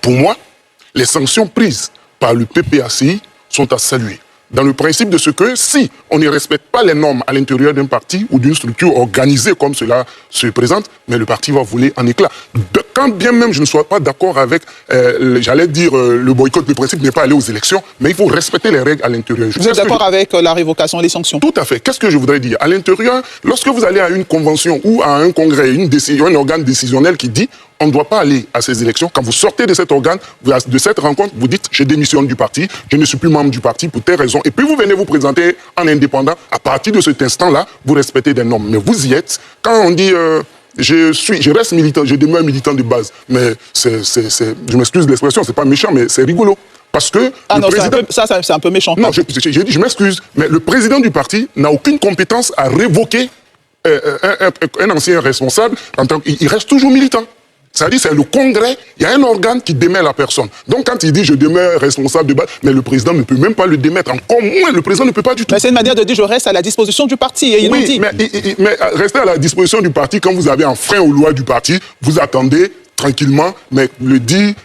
Pour moi, les sanctions prises par le PPACI sont à saluer. Dans le principe de ce que si on ne respecte pas les normes à l'intérieur d'un parti ou d'une structure organisée comme cela se présente, mais le parti va voler en éclats. Quand bien même je ne sois pas d'accord avec, j'allais dire, le boycott, le principe n'est pas aller aux élections, mais il faut respecter les règles à l'intérieur. Vous êtes d'accord avec la révocation et les sanctions? Tout à fait. Qu'est-ce que je voudrais dire? À l'intérieur, lorsque vous allez à une convention ou à un congrès, une décision, un organe décisionnel qui dit on ne doit pas aller à ces élections. Quand vous sortez de cet organe, de cette rencontre, vous dites je démissionne du parti, je ne suis plus membre du parti pour telle raison. Et puis vous venez vous présenter en indépendant. À partir de cet instant-là, vous respectez des normes. Mais vous y êtes. Quand on dit je reste militant, je demeure militant de base. Mais je m'excuse de l'expression, c'est pas méchant, mais c'est rigolo. Parce que le président... c'est un peu méchant. Non, j'ai dit je m'excuse, mais le président du parti n'a aucune compétence à révoquer un ancien responsable. Il reste toujours militant. C'est-à-dire, c'est le Congrès, il y a un organe qui démet la personne. Donc, quand il dit « je demeure responsable de base », mais le président ne peut même pas le démettre. Encore moins, le président ne peut pas du tout. Mais c'est une manière de dire « je reste à la disposition du parti ». Et oui, dit... mais rester à la disposition du parti, quand vous avez un frein aux lois du parti, vous attendez tranquillement, mais le dit,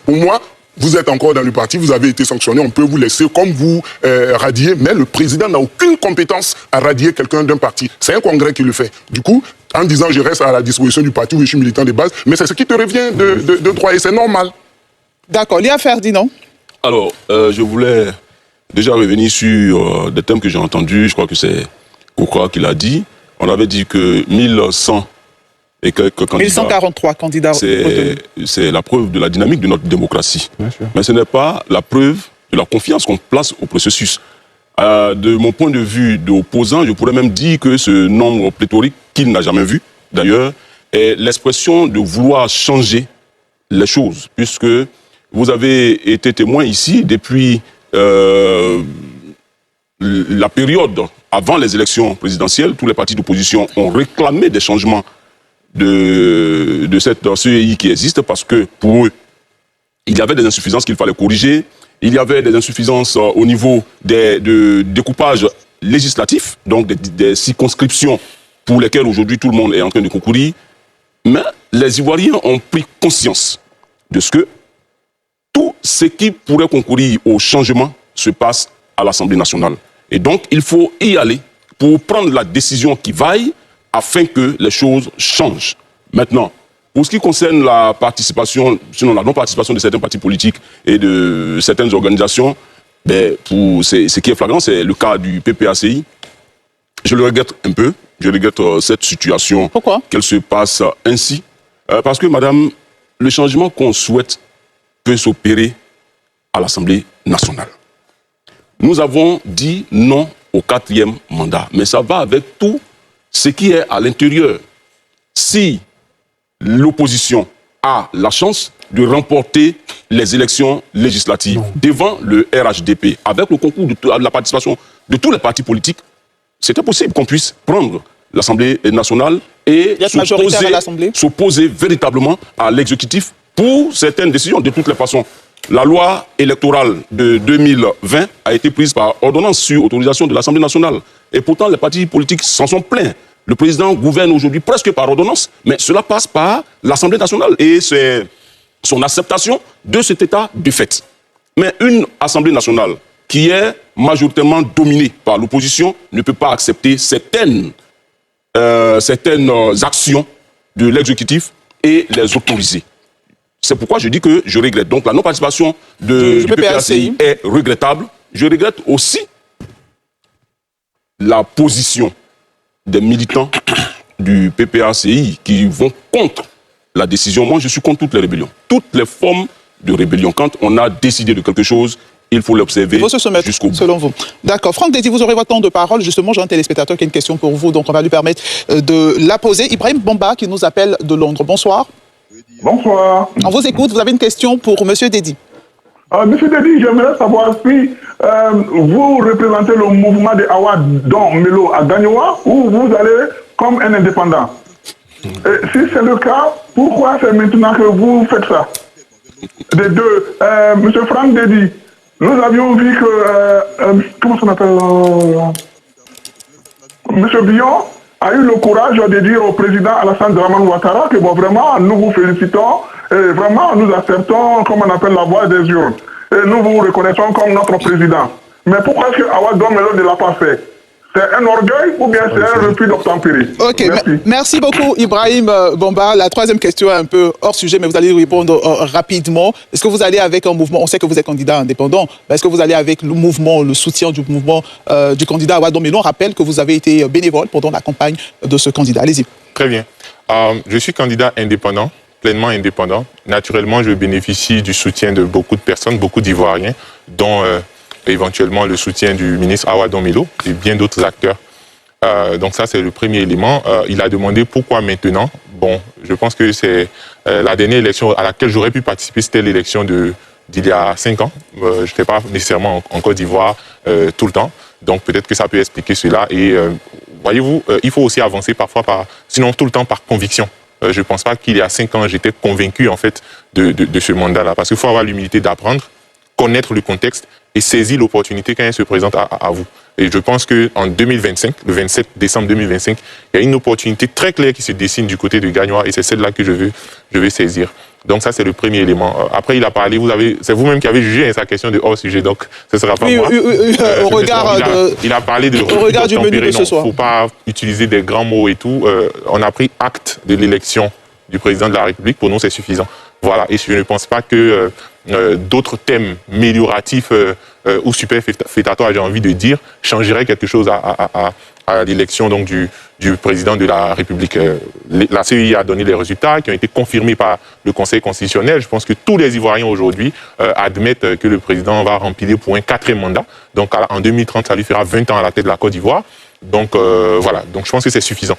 pour moi, vous êtes encore dans le parti, vous avez été sanctionné, on peut vous laisser comme vous radier, mais le président n'a aucune compétence à radier quelqu'un d'un parti. C'est un congrès qui le fait. Du coup, en disant je reste à la disposition du parti où je suis militant de base, mais c'est ce qui te revient de droit et c'est normal. D'accord. Léa Ferdinand. Alors, je voulais déjà revenir sur des thèmes que j'ai entendus. Je crois que c'est Kokra qui l'a dit. On avait dit que 1100 et quelques candidats. 1143 candidats. C'est la preuve de la dynamique de notre démocratie. Mais ce n'est pas la preuve de la confiance qu'on place au processus. De mon point de vue d'opposant, je pourrais même dire que ce nombre pléthorique, qu'il n'a jamais vu, d'ailleurs, est l'expression de vouloir changer les choses, puisque vous avez été témoin ici depuis la période avant les élections présidentielles. Tous les partis d'opposition ont réclamé des changements de cette CEI qui existe, parce que pour eux, il y avait des insuffisances qu'il fallait corriger. Il y avait des insuffisances au niveau de découpage législatif, donc des circonscriptions pour lesquelles aujourd'hui tout le monde est en train de concourir. Mais les Ivoiriens ont pris conscience de ce que tout ce qui pourrait concourir au changement se passe à l'Assemblée nationale. Et donc, il faut y aller pour prendre la décision qui vaille afin que les choses changent. Maintenant, pour ce qui concerne la participation, sinon la non-participation de certains partis politiques et de certaines organisations, ce qui est flagrant, c'est le cas du PPACI. Je le regrette un peu. Je regrette cette situation. Pourquoi? Qu'elle se passe ainsi. Parce que, madame, le changement qu'on souhaite peut s'opérer à l'Assemblée nationale. Nous avons dit non au 4e mandat. Mais ça va avec tout ce qui est à l'intérieur. Si l'opposition a la chance de remporter les élections législatives devant le RHDP, avec le concours de la participation de tous les partis politiques, c'était possible qu'on puisse prendre l'Assemblée nationale et s'opposer véritablement à l'exécutif pour certaines décisions. De toutes les façons, la loi électorale de 2020 a été prise par ordonnance sur autorisation de l'Assemblée nationale. Et pourtant, les partis politiques s'en sont plaints. Le président gouverne aujourd'hui presque par ordonnance, mais cela passe par l'Assemblée nationale. Et c'est son acceptation de cet état de fait. Mais une Assemblée nationale qui est majoritairement dominée par l'opposition ne peut pas accepter certaines actions de l'exécutif et les autoriser. C'est pourquoi je dis que je regrette. Donc la non-participation du PPACI est regrettable. Je regrette aussi la position des militants du PPACI qui vont contre la décision. Moi, je suis contre toutes les rébellions. Toutes les formes de rébellion. Quand on a décidé de quelque chose, il faut l'observer jusqu'au bout. Selon vous. D'accord. Franck Dédi, vous aurez votre temps de parole. Justement, j'ai un téléspectateur qui a une question pour vous, donc on va lui permettre de la poser. Ibrahim Bamba qui nous appelle de Londres. Bonsoir. Bonsoir. On vous écoute. Vous avez une question pour M. Dédi. Monsieur Dédi, j'aimerais savoir si vous représentez le mouvement de Awa dont Melo à Gagnoua ou vous allez comme un indépendant. Si c'est le cas, pourquoi c'est maintenant que vous faites ça? Des deux, monsieur Franck Dédi, nous avions vu que, comment ça s'appelle, monsieur Bion a eu le courage de dire au président Alassane Dramane Ouattara que bon, vraiment, nous vous félicitons et vraiment, nous acceptons, comme on appelle, la voix des urnes. Et nous vous reconnaissons comme notre président. Mais pourquoi est-ce que Awa Domelo ne l'a pas fait? C'est un orgueil ou bien c'est un refus d'obtempérer? Ok, merci. Merci beaucoup Ibrahim Bomba. La troisième question est un peu hors sujet, mais vous allez répondre rapidement. Est-ce que vous allez avec un mouvement, on sait que vous êtes candidat indépendant, mais est-ce que vous allez avec le mouvement, le soutien du mouvement du candidat Awa Domelo? On rappelle que vous avez été bénévole pendant la campagne de ce candidat. Allez-y. Très bien. Je suis candidat indépendant, pleinement indépendant. Naturellement, je bénéficie du soutien de beaucoup de personnes, beaucoup d'Ivoiriens, dont éventuellement le soutien du ministre Awa Domelo et bien d'autres acteurs. Donc ça, c'est le premier élément. Il a demandé pourquoi maintenant. Bon, je pense que c'est la dernière élection à laquelle j'aurais pu participer, c'était l'élection d'il y a 5 ans. Je n'étais pas nécessairement en Côte d'Ivoire tout le temps. Donc peut-être que ça peut expliquer cela. Et voyez-vous, il faut aussi avancer parfois, sinon tout le temps par conviction. Je ne pense pas qu'il y a 5 ans, j'étais convaincu en fait de ce mandat-là. Parce qu'il faut avoir l'humilité d'apprendre, connaître le contexte et saisir l'opportunité quand elle se présente à vous. Et je pense qu'en 2025, le 27 décembre 2025, il y a une opportunité très claire qui se dessine du côté de Gagnoa et c'est celle-là que je veux saisir. Donc ça, c'est le premier élément. Après, il a parlé, c'est vous-même qui avez jugé sa question de hors sujet, donc ce ne sera pas moi. Au regard il a parlé de au regard du menu de ce soir. Il ne faut pas utiliser des grands mots et tout. On a pris acte de l'élection du président de la République. Pour nous, c'est suffisant. Voilà. Et je ne pense pas que d'autres thèmes amélioratifs ou superfétatoires, j'ai envie de dire, changeraient quelque chose à l'élection donc du président de la République. La CEI a donné les résultats qui ont été confirmés par le Conseil constitutionnel. Je pense que tous les Ivoiriens aujourd'hui admettent que le président va remplir pour un 4e mandat. Donc en 2030, ça lui fera 20 ans à la tête de la Côte d'Ivoire. Donc voilà, donc je pense que c'est suffisant.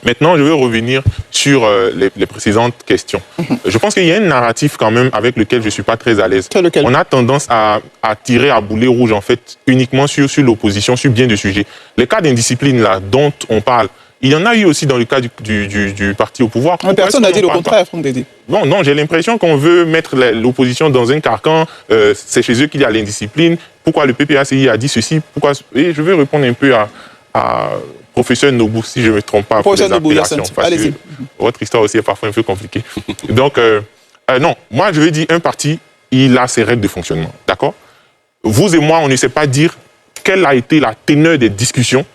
Maintenant, je veux revenir sur les précédentes questions. Je pense qu'il y a un narratif quand même avec lequel je ne suis pas très à l'aise. On a tendance à tirer à boulet rouge en fait uniquement sur l'opposition, sur bien des sujets. Les cas d'indiscipline là dont on parle, il y en a eu aussi dans le cas du parti au pouvoir. Personne n'a dit le contraire, Franck Dédé. Non, j'ai l'impression qu'on veut mettre l'opposition dans un carcan. C'est chez eux qu'il y a l'indiscipline. Pourquoi le PPACI a dit ceci? Et je veux répondre un peu à professeur Nobou, si je ne me trompe pas, pour les appellations. Allez-y. Votre histoire aussi est parfois un peu compliquée. Donc, non, moi je veux dire, un parti, il a ses règles de fonctionnement. D'accord? Vous et moi, on ne sait pas dire quelle a été la teneur des discussions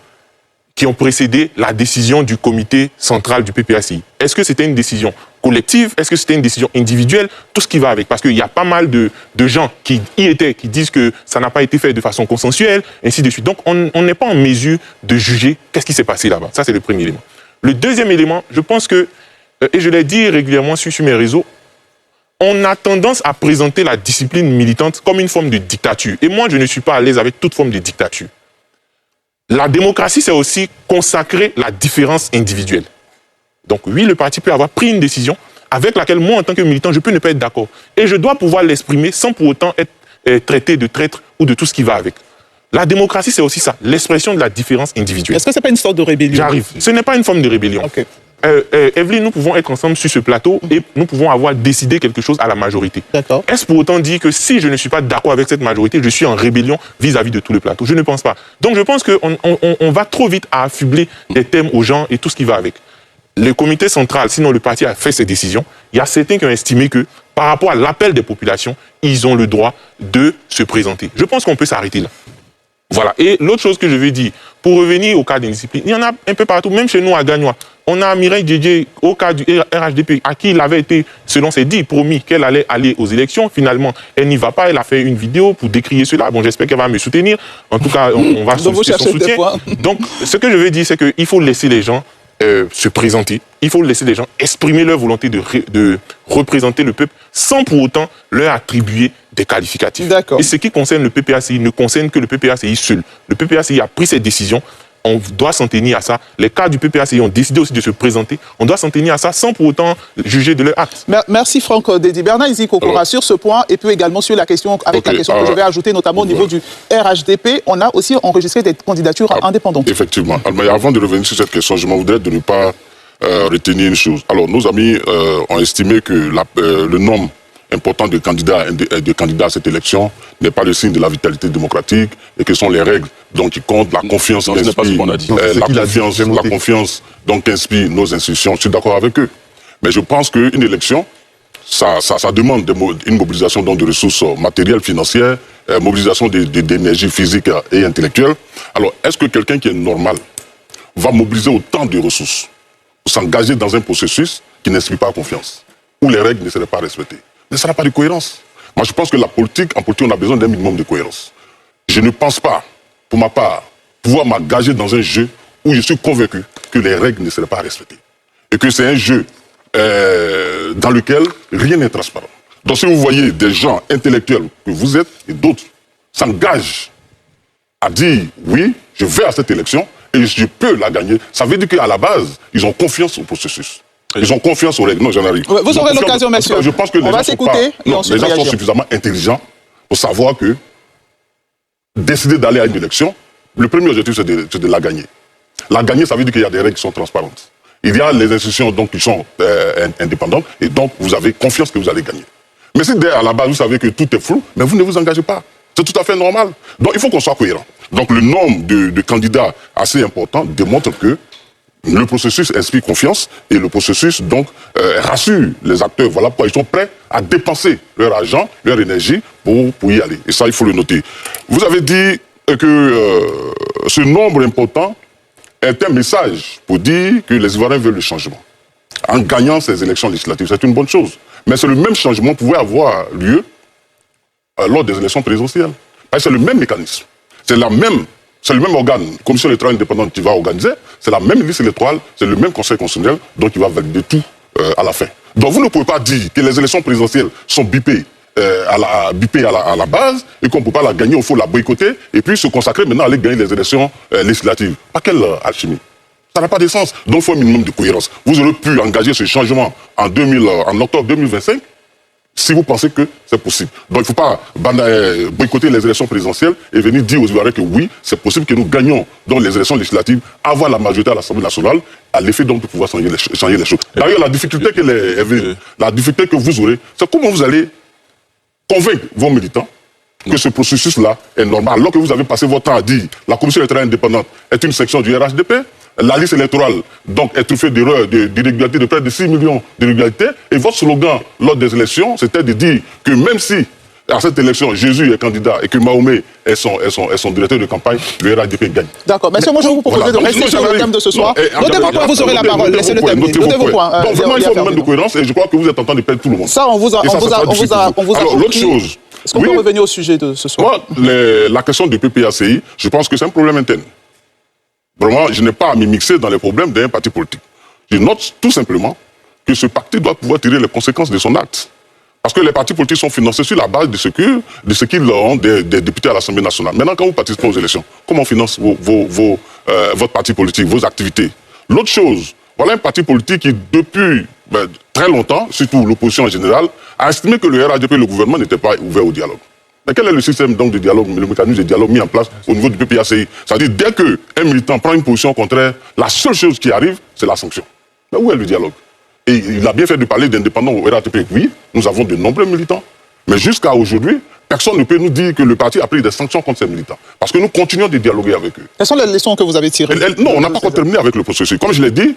qui ont précédé la décision du comité central du PPACI. Est-ce que c'était une décision collective? Est-ce que c'était une décision individuelle? Tout ce qui va avec. Parce qu'il y a pas mal de gens qui y étaient, qui disent que ça n'a pas été fait de façon consensuelle, ainsi de suite. Donc, on n'est pas en mesure de juger qu'est-ce qui s'est passé là-bas. Ça, c'est le premier élément. Le deuxième élément, je pense que, et je l'ai dit régulièrement sur mes réseaux, on a tendance à présenter la discipline militante comme une forme de dictature. Et moi, je ne suis pas à l'aise avec toute forme de dictature. La démocratie, c'est aussi consacrer la différence individuelle. Donc oui, le parti peut avoir pris une décision avec laquelle moi, en tant que militant, je peux ne pas être d'accord. Et je dois pouvoir l'exprimer sans pour autant être traité de traître ou de tout ce qui va avec. La démocratie, c'est aussi ça, l'expression de la différence individuelle. Est-ce que ce n'est pas une sorte de rébellion? J'arrive. Ce n'est pas une forme de rébellion. Okay. Evelyne, nous pouvons être ensemble sur ce plateau et nous pouvons avoir décidé quelque chose à la majorité. D'accord. Est-ce pour autant dire que si je ne suis pas d'accord avec cette majorité, je suis en rébellion vis-à-vis de tout le plateau? Je ne pense pas. Donc je pense qu'on va trop vite à affubler des thèmes aux gens et tout ce qui va avec. Le comité central, sinon le parti a fait ses décisions, il y a certains qui ont estimé que par rapport à l'appel des populations, ils ont le droit de se présenter. Je pense qu'on peut s'arrêter là. Voilà. Et l'autre chose que je veux dire, pour revenir au cas d'indiscipline, il y en a un peu partout, même chez nous à Gagnoa. On a Mireille Djedje au cas du RHDP, à qui il avait été, selon ses dits, promis qu'elle allait aller aux élections. Finalement, elle n'y va pas. Elle a fait une vidéo pour décrier cela. Bon, j'espère qu'elle va me soutenir. En tout cas, on va solliciter son soutien. Donc, ce que je veux dire, c'est qu'il faut laisser les gens se présenter. Il faut laisser les gens exprimer leur volonté de représenter le peuple sans pour autant leur attribuer des qualificatifs. Et ce qui concerne le PPACI ne concerne que le PPACI seul. Le PPACI a pris ses décisions. On doit s'en tenir à ça. Les cadres du PPACI ont décidé aussi de se présenter. On doit s'en tenir à ça sans pour autant juger de leur acte. Merci Franck Dédé. Bernard Izikokora sur ce point et puis également sur la question, avec la question que je vais ajouter notamment au niveau du RHDP, on a aussi enregistré des candidatures indépendantes. Effectivement. Mais avant de revenir sur cette question, je m'en voudrais de ne pas retenir une chose. Alors nos amis ont estimé que le nombre important de candidats à cette élection n'est pas le signe de la vitalité démocratique et que sont les règles donc qui compte, la confiance Non, ce n'est pas ce qu'on a dit. la confiance donc qu'inspirent nos institutions. Je suis d'accord avec eux. Mais je pense qu'une élection, ça demande une mobilisation donc de ressources matérielles, financières, mobilisation d'énergie physique et intellectuelle. Alors, est-ce que quelqu'un qui est normal va mobiliser autant de ressources pour s'engager dans un processus qui n'inspire pas confiance, où les règles ne seraient pas respectées? Mais ça n'a pas de cohérence. Moi, je pense que en politique, on a besoin d'un minimum de cohérence. Je ne pense pas, pour ma part, pouvoir m'engager dans un jeu où je suis convaincu que les règles ne seraient pas respectées. Et que c'est un jeu dans lequel rien n'est transparent. Donc si vous voyez des gens intellectuels que vous êtes et d'autres s'engagent à dire oui, je vais à cette élection et je peux la gagner, ça veut dire qu'à la base, ils ont confiance au processus. Ils ont confiance aux règles. Non, j'en arrive. Vous aurez l'occasion, messieurs. Je pense que les gens sont suffisamment intelligents pour savoir que décider d'aller à une élection, le premier objectif, c'est de la gagner. La gagner, ça veut dire qu'il y a des règles qui sont transparentes. Il y a les institutions donc, qui sont indépendantes, et donc vous avez confiance que vous allez gagner. Mais si à la base, vous savez que tout est flou, mais vous ne vous engagez pas. C'est tout à fait normal. Donc il faut qu'on soit cohérent. Donc le nombre de candidats assez important démontre que le processus inspire confiance et le processus donc rassure les acteurs. Voilà pourquoi ils sont prêts à dépenser leur argent, leur énergie pour y aller. Et ça, il faut le noter. Vous avez dit que ce nombre important est un message pour dire que les Ivoiriens veulent le changement. En gagnant ces élections législatives, c'est une bonne chose. Mais c'est le même changement pouvait avoir lieu lors des élections présidentielles. C'est le même mécanisme. C'est le même organe, commission électorale indépendante qui va organiser, c'est la même liste électorale, c'est le même conseil constitutionnel, donc il va valider tout à la fin. Donc vous ne pouvez pas dire que les élections présidentielles sont bipées à la base et qu'on ne peut pas la gagner, il faut la boycotter et puis se consacrer maintenant à aller gagner les élections législatives. Pas quelle alchimie? Ça n'a pas de sens. Donc il faut un minimum de cohérence. Vous aurez pu engager ce changement en octobre 2025 si vous pensez que c'est possible. Donc il ne faut pas boycotter les élections présidentielles et venir dire aux Ivoiriens que oui, c'est possible que nous gagnions dans les élections législatives, avoir la majorité à l'Assemblée nationale, à l'effet donc de pouvoir changer les choses. D'ailleurs, la difficulté que vous aurez, c'est comment vous allez convaincre vos militants que ce processus-là est normal. Alors que vous avez passé votre temps à dire la commission électorale indépendante est une section du RHDP, la liste électorale donc est truffée d'erreurs, d'irrégularités, de près de 6 millions d'irrégularités, et votre slogan lors des élections, c'était de dire que même si à cette élection, Jésus est candidat et que Mahomet est son directeur de campagne, le RHDP gagne. D'accord. Monsieur, moi je vais vous proposer de rester sur le thème de ce soir. Notez vos points, vous aurez la parole. Laissez-le terminer. Notez vos points. Donc vraiment, il faut un moment de cohérence et je crois que vous êtes en train de perdre tout le monde. Ça, on vous a Alors, l'autre chose. Est-ce qu'on peut revenir au sujet de ce soir? Moi, la question du PPACI, je pense que c'est un problème interne. Vraiment, je n'ai pas à m'y mixer dans les problèmes d'un parti politique. Je note tout simplement que ce parti doit pouvoir tirer les conséquences de son acte. Parce que les partis politiques sont financés sur la base de ce qu'ils ont des députés à l'Assemblée nationale. Maintenant, quand vous participez aux élections, comment on finance votre parti politique, vos activités? L'autre chose, voilà un parti politique qui, depuis très longtemps, surtout l'opposition en général, a estimé que le RHDP et le gouvernement n'étaient pas ouverts au dialogue. Mais quel est le système donc de dialogue, le mécanisme de dialogue mis en place au niveau du PPACI? C'est-à-dire, dès qu'un militant prend une position contraire, la seule chose qui arrive, c'est la sanction. Mais où est le dialogue? Et il a bien fait de parler d'indépendants au RHDP. Oui, nous avons de nombreux militants. Mais jusqu'à aujourd'hui, personne ne peut nous dire que le parti a pris des sanctions contre ces militants. Parce que nous continuons de dialoguer avec eux. Quelles sont les leçons que vous avez tirées? Non, on n'a pas encore terminé avec le processus. Comme je l'ai dit,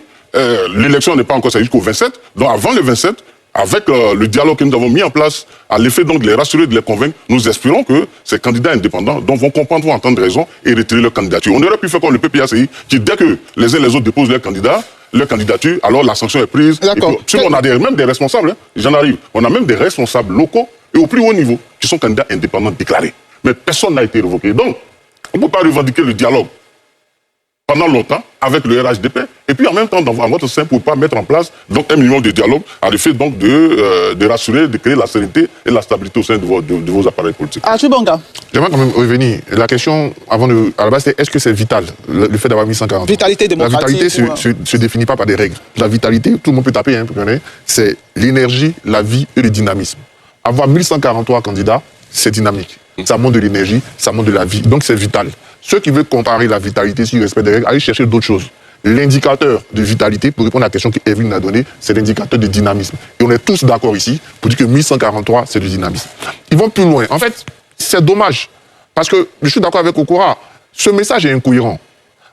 l'élection n'est pas encore jusqu'au 27. Donc avant le 27, avec le dialogue que nous avons mis en place, à l'effet donc de les rassurer, de les convaincre, nous espérons que ces candidats indépendants vont comprendre, vont entendre raison et retirer leur candidature. On aurait pu faire comme le PPACI, qui dès que les uns et les autres déposent leur candidature, alors la sanction est prise. On a même des responsables, j'en arrive, on a même des responsables locaux et au plus haut niveau qui sont candidats indépendants déclarés. Mais personne n'a été révoqué. Donc, on ne peut pas revendiquer le dialogue pendant longtemps avec le RHDP et puis en même temps, dans votre sein, pour ne pas mettre en place donc, un minimum de dialogue à l'effet donc de rassurer, de créer la sérénité et la stabilité au sein de vos appareils politiques. Ah, Chubanga. J'aimerais quand même revenir. La question, à la base, c'était est-ce que c'est vital, le fait d'avoir 1140? Vitalité démocratique. La vitalité se définit pas par des règles. La vitalité, tout le monde peut taper, hein, c'est l'énergie, la vie et le dynamisme. Avoir 1143 candidats, c'est dynamique. Ça montre de l'énergie, ça montre de la vie. Donc c'est vital. Ceux qui veulent comparer la vitalité sur le respect des règles, allez chercher d'autres choses. L'indicateur de vitalité, pour répondre à la question qu'Evelyne a donnée, c'est l'indicateur de dynamisme. Et on est tous d'accord ici pour dire que 1143, c'est le dynamisme. Ils vont plus loin. En fait, c'est dommage. Parce que je suis d'accord avec Okora. ce message est incohérent.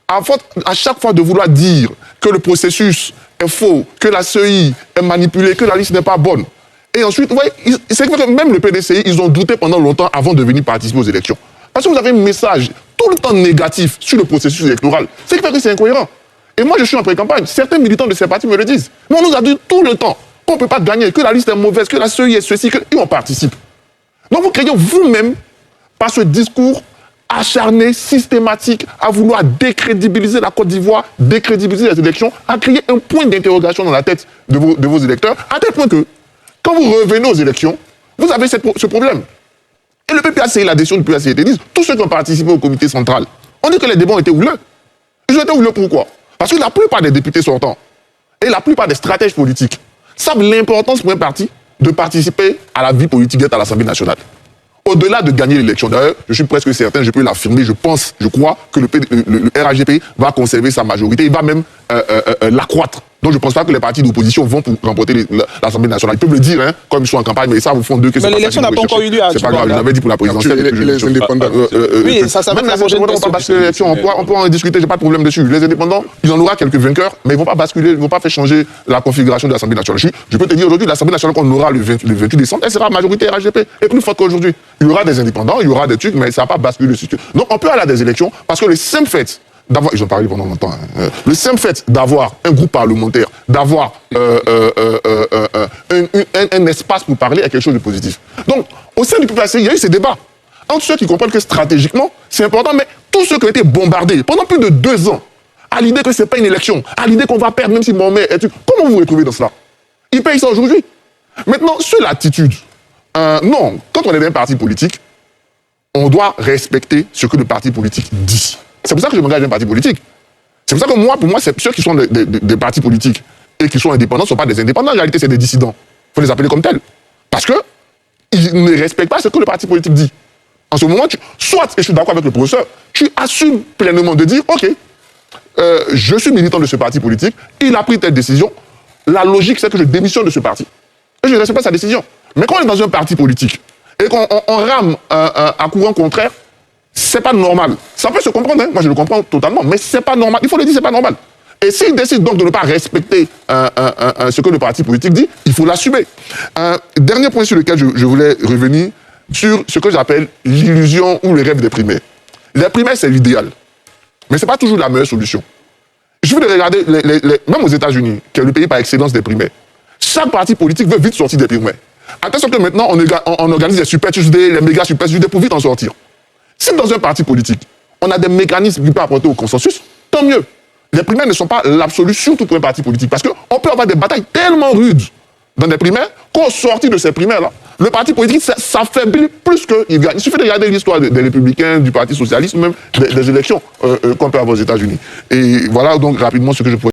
À chaque fois de vouloir dire que le processus est faux, que la CEI est manipulée, que la liste n'est pas bonne. Et ensuite, ouais, c'est vrai que même le PDCI, ils ont douté pendant longtemps avant de venir participer aux élections. Parce que vous avez un message tout le temps négatif sur le processus électoral. C'est vrai que c'est incohérent. Et moi, je suis en pré-campagne. Certains militants de ces partis me le disent. Mais on nous a dit tout le temps qu'on ne peut pas gagner, que la liste est mauvaise, que la CEI est ceci, et on participe. Donc vous créez vous-même, par ce discours acharné, systématique, à vouloir décrédibiliser la Côte d'Ivoire, décrédibiliser les élections, à créer un point d'interrogation dans la tête de vos électeurs, à tel point que, quand vous revenez aux élections, vous avez ce problème. Et le PPACI, l'adhésion du PPACI, disent, tous ceux qui ont participé au comité central, on dit que les débats ont été houleux. Ils ont été houleux pourquoi? Parce que la plupart des députés sortants et la plupart des stratèges politiques savent l'importance pour un parti de participer à la vie politique à l'Assemblée nationale. Au-delà de gagner l'élection, d'ailleurs, je suis presque certain, je peux l'affirmer, je crois que le RHDP va conserver sa majorité, il va même l'accroître. Donc je ne pense pas que les partis d'opposition vont pour remporter l'Assemblée nationale. Ils peuvent le dire, hein, comme ils sont en campagne, mais ça, vous font deux que mais l'élection n'a pas encore eu lieu. C'est pas grave, je l'avais dit pour la présidentielle. Les indépendants. Oui, ça va. Même les indépendants ne vont pas basculer l'élection, on peut en discuter, j'ai pas de problème dessus. Les indépendants, il en aura quelques vainqueurs, mais ils ne vont pas basculer, ils ne vont pas faire changer la configuration de l'Assemblée nationale. Je peux te dire aujourd'hui, l'Assemblée nationale qu'on aura le 28 décembre, elle sera majorité RHDP, et plus forte qu'aujourd'hui. Il y aura des indépendants, il y aura des trucs, mais ça ne va pas basculer le système. Donc on peut aller à des élections, parce que le simple fait d'avoir, ils ont parlé pendant longtemps, le simple fait d'avoir un groupe parlementaire, d'avoir un espace pour parler est quelque chose de positif. Donc, au sein du PPACI, il y a eu ces débats entre ceux qui comprennent que stratégiquement, c'est important, mais tous ceux qui ont été bombardés pendant plus de 2 ans à l'idée que ce n'est pas une élection, à l'idée qu'on va perdre même si Mohamed est... Comment vous vous retrouvez dans cela? Ils payent ça aujourd'hui. Maintenant, sur l'attitude, non, quand on est dans un parti politique, on doit respecter ce que le parti politique dit. C'est pour ça que je m'engage dans un parti politique. C'est pour ça que moi, pour moi, ceux qui sont des partis politiques et qui sont indépendants ne sont pas des indépendants. En réalité, c'est des dissidents. Il faut les appeler comme tels. Parce qu'ils ne respectent pas ce que le parti politique dit. En ce moment, soit, et je suis d'accord avec le professeur, tu assumes pleinement de dire, OK, je suis militant de ce parti politique, il a pris telle décision, la logique, c'est que je démissionne de ce parti. Et je ne respecte pas sa décision. Mais quand on est dans un parti politique et qu'on rame à courant contraire, c'est pas normal. Ça peut se comprendre, hein? Moi je le comprends totalement, mais c'est pas normal. Il faut le dire, c'est pas normal. Et s'il décide donc de ne pas respecter ce que le parti politique dit, il faut l'assumer. Dernier point sur lequel je voulais revenir, sur ce que j'appelle l'illusion ou le rêve des primaires. Les primaires, c'est l'idéal. Mais c'est pas toujours la meilleure solution. Il suffit de regarder, même aux États-Unis, qui est le pays par excellence des primaires, chaque parti politique veut vite sortir des primaires. Attention que maintenant, on organise les super Tuesday, les méga super Tuesday pour vite en sortir. Si dans un parti politique, on a des mécanismes qui peuvent apporter au consensus, tant mieux. Les primaires ne sont pas l'absolu, surtout pour un parti politique, parce qu'on peut avoir des batailles tellement rudes dans des primaires qu'au sortir de ces primaires-là, le parti politique s'affaiblit plus qu'il gagne. Il suffit de regarder l'histoire des Républicains, du Parti socialiste, même des élections qu'on peut avoir aux États-Unis. Et voilà donc rapidement ce que je pourrais